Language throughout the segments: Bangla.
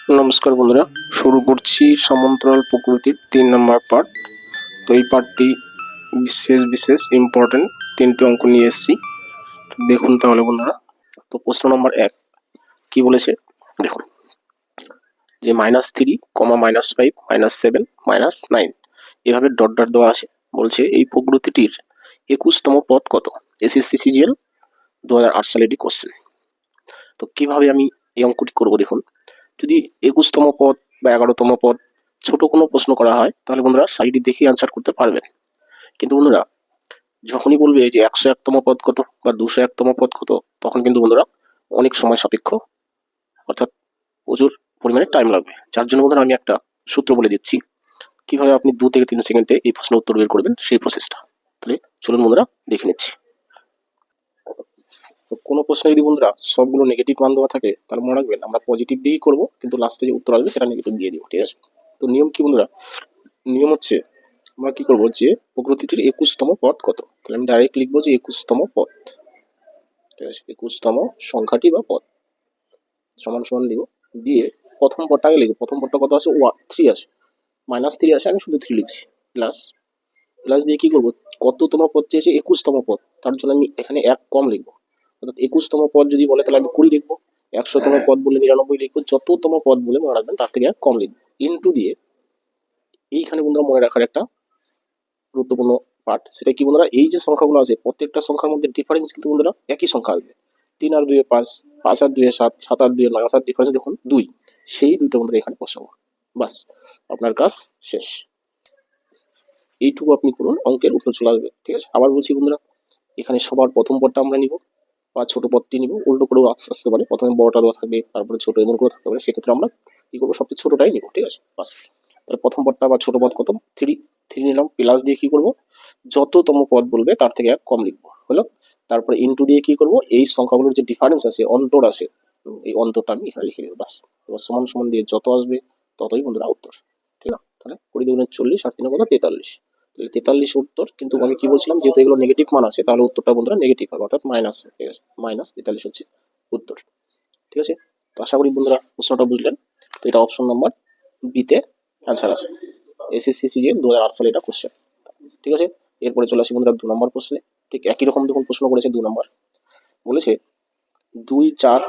নমস্কার বন্ধুরা, শুরু করছি সমান্তরাল প্রকৃতির 3 নম্বর পার্ট। তো এই পার্টটি বিশেষ ইম্পর্টেন্ট 3টি অঙ্ক নিয়ে এসেছি। দেখুন তাহলে বন্ধুরা। তো প্রশ্ন নম্বর 1 কি বলেছে দেখুন, যে -3, -5, -7, -9 এভাবে ডট ডট দেওয়া আছে। বলছে এই প্রকৃতিটির 21তম পদ কত? এসএসসি সিজিএল 2008 সালের কোশ্চেন। তো কিভাবে আমি এই অঙ্কটি করব দেখুন। যদি 21তম পদ বা 11তম পদ ছোট কোনো প্রশ্ন করা হয় তাহলে বন্ধুরা সাইডে দেখে আনসার করতে পারবেন। কিন্তু বন্ধুরা যখনই বলবে যে 101তম পদ কত বা 201তম পদ কত, তখন কিন্তু বন্ধুরা অনেক সময় সাপেক্ষ, অর্থাৎ প্রচুর পরিমাণে টাইম লাগবে। যার জন্য বন্ধুরা আমি একটা সূত্র বলে দিচ্ছি কিভাবে আপনি 2 থেকে 3 সেকেন্ডে এই প্রশ্নের উত্তর বের করবেন, সেই প্রসেসটা। তাহলে চলুন বন্ধুরা দেখে নিচ্ছি। তো কোনো প্রশ্নে যদি বন্ধুরা সবগুলো নেগেটিভ মান দেওয়া থাকে তাহলে মনে রাখবেন আমরা পজিটিভ দিয়েই করবো, কিন্তু লাস্টে যে উত্তর আসবে সেটা নেগেটিভ দিয়ে দিব, ঠিক আছে? তো নিয়ম কি বন্ধুরা? নিয়ম হচ্ছে আমরা কি করবো, যে প্রকৃতিটির 21তম পদ কত, তাহলে আমি ডাইরেক্ট লিখবো যে 21তম পদ, ঠিক আছে? 21তম সংখ্যাটি বা পদ সমান সমান দিব, দিয়ে প্রথম পদটাকে লিখবো। প্রথম পদটা কত আছে? 3 আছে, -3 আছে, আমি শুধু 3 লিখছি। প্লাস প্লাস দিয়ে কি করবো, কততম পদ চেয়েছে? 21তম পদ, তার জন্য আমি এখানে 1 কম লিখবো। অর্থাৎ 21তম পদ যদি বলে তাহলে আমি 20 লিখবো, 100তম পদ বলে 99 লিখবো, যততম পদ বলে মনে রাখবেন তার থেকে 1 কম লিখবো। ইনটু দিয়ে এইখানে বন্ধুরা মনে রাখার একটা গুরুত্বপূর্ণ পার্ট, সেটা কি বন্ধুরা, এই যে সংখ্যাগুলো আছে প্রত্যেকটা সংখ্যার মধ্যে ডিফারেন্স কিন্তু বন্ধুরা একই সংখ্যা আসবে। 3 আর 2 5, 5 আর 2 7, 7 আর 2 9, অর্থাৎ ডিফারেন্স দেখুন 2। সেই দুইটা বন্ধুরা এখানে বসাবো, বাস আপনার কাজ শেষ। এইটুকু আপনি করুন, অঙ্কের উত্তর চলে আসবে, ঠিক আছে? আবার বলছি বন্ধুরা, এখানে সবার প্রথম পদটা আমরা নিব বা ছোট পদটি নিব, উল্টো করেও আসতে পারে, প্রথমে বড়টা দেওয়া থাকবে তারপরে ছোট এমন করে থাকতে পারে, সেক্ষেত্রে আমরা কি করবো, সবচেয়ে ছোটটাই নিব, ঠিক আছে? বাস। তাহলে প্রথম পদটা বা ছোট পদ কত? 3 নিলাম। প্লাস দিয়ে কি করব, যততম পদ বলবে তার থেকে 1 কম লিখবো, হলো? তারপরে ইনটু দিয়ে কি করব, এই সংখ্যাগুলোর যে ডিফারেন্স আছে, অন্তর আছে, এই অন্তরটা আমি এখানে লিখে দেবো, বাস। এবার সমান সমান দিয়ে যত আসবে ততই বন্ধুরা উত্তর, ঠিক না? তাহলে 20 দুগুণে 40 আর 3 কত? 43। 43 উত্তর। কিন্তু আমি কি বলছিলাম, যেহেতু এগুলো নেগেটিভ মান আছে তাহলে উত্তরটা বন্ধুরা নেগেটিভ হবে, অর্থাৎ মাইনাস, ঠিক আছে? -43 হচ্ছে উত্তর, ঠিক আছে? তো আশা করি বন্ধুরা প্রশ্নটা বুঝলেন। তো এটা অপশন নাম্বার বিতে অ্যান্সার আছে, এসএসসি সিজিএল 2008 সালে এটা কোশ্চেন, ঠিক আছে? এরপরে চলে আসি বন্ধুরা 2 নম্বর প্রশ্নে। ঠিক একই রকম দেখুন প্রশ্ন করেছে 2 নম্বর। বলেছে 2 4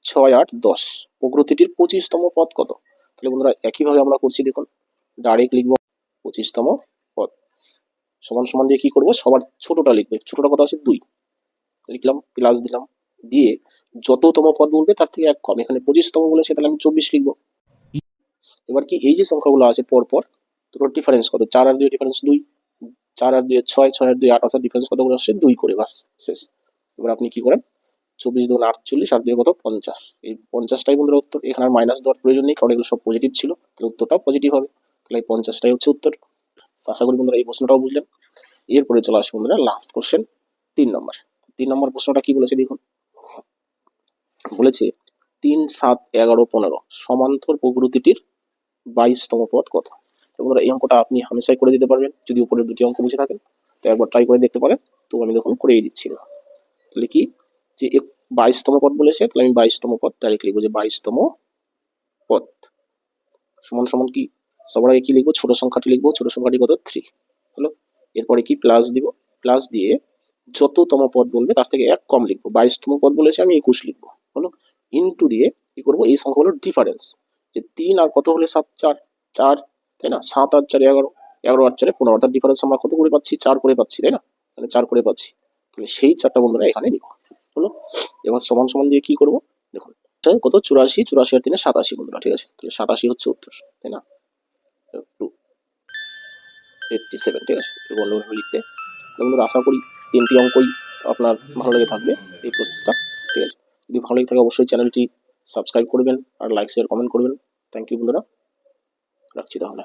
6 8 10 প্রকৃতিটির 25তম পদ কত? তাহলে বন্ধুরা একইভাবে আমরা করছি, দেখুন ডাইরেক্ট লিখবো 25তম পদ সমান সমান দিয়ে কি করবো, সবার ছোটটা লিখবে। ছোটটা কত আছে? 2 লিখলাম, প্লাস দিলাম, দিয়ে যততম পদ বলবে তার থেকে 1 কম। এখানে 25তম বলেছে তাহলে আমি 24 লিখবো। এবার কি এই যে সংখ্যাগুলো আছে পরপর, দুটোর ডিফারেন্স কত? 4 আর 2 ডিফারেন্স 2, 4 আর 2 6, 6 আর 2 8, অর্থাৎ ডিফারেন্স কত করে আসছে? 2 করে, বাস শেষ। এবার আপনি কি করেন, 24 দুগুণ 48 আর 2 কত? 50। এই 50টাই বন্ধুরা উত্তর। এখানে আর মাইনাস দেওয়ার প্রয়োজন নেই, কারণ এগুলো সব পজিটিভ ছিল, তাহলে উত্তরটাও পজিটিভ হবে। তাহলে এই 50টাই হচ্ছে উত্তর। তো আশা করি বন্ধুরা এই প্রশ্নটাও বুঝলেন। এরপরে চলে আসি বন্ধুরা লাস্ট কোশ্চেন 3 নম্বর। 3 নম্বর প্রশ্নটা কি বলেছে দেখুন, বলেছে 3 7 11 15 সমান্তর প্রকৃতিটির 22তম পদ কত? তো বন্ধুরা এই অঙ্কটা আপনি হামেশাই করে দিতে পারবেন যদি উপরের দুটি অঙ্ক বুঝে থাকেন। তো একবার ট্রাই করে দেখতে পারেন। তো আমি দেখুন করেই দিচ্ছি। তাহলে কি, যে 22তম পদ বলেছে, তাহলে আমি 22তম পদ ডাইরেক্ট লিখবো, যে 22তম পদ সমান সমান কি, সবার আগে কি লিখবো, ছোট সংখ্যাটি লিখবো। ছোট সংখ্যাটি কত? 3, হলো? এরপরে কি প্লাস দিব, প্লাস দিয়ে যততম পদ বলবে তার থেকে 1 কম লিখবো। 22তম পদ বলেছে আমি 21 লিখবো, হলো? ইনটু দিয়ে কি করবো, এই সংখ্যাগুলোর ডিফারেন্স, যে 3 আর কত হলে 7 4 4, তাই না? 7 আর 4 11, 11 আর 4 15, অর্থাৎ ডিফারেন্স আমরা কত করে পাচ্ছি? 4 করে পাচ্ছি, তাই না? মানে 4 করে পাচ্ছি। তাহলে সেই 4টা বন্ধুরা এখানে লিখো, হলো? এবার সমান সমান দিয়ে কি করবো দেখুন, কত? 84, 84 আর 3 87 বন্ধুরা, ঠিক আছে? তাহলে 87 হচ্ছে উত্তর, তাই না? 287, ঠিক আছে? বন্ধুরা লিখতে। বন্ধুরা আশা করি 3টি অঙ্কই আপনার ভালো লেগে থাকবে এই প্রসেসটা, ঠিক আছে? যদি ভালো লেগে থাকে অবশ্যই চ্যানেলটি সাবস্ক্রাইব করবেন আর লাইক শেয়ার কমেন্ট করবেন। থ্যাংক ইউ বন্ধুরা, রাখছি তাহলে।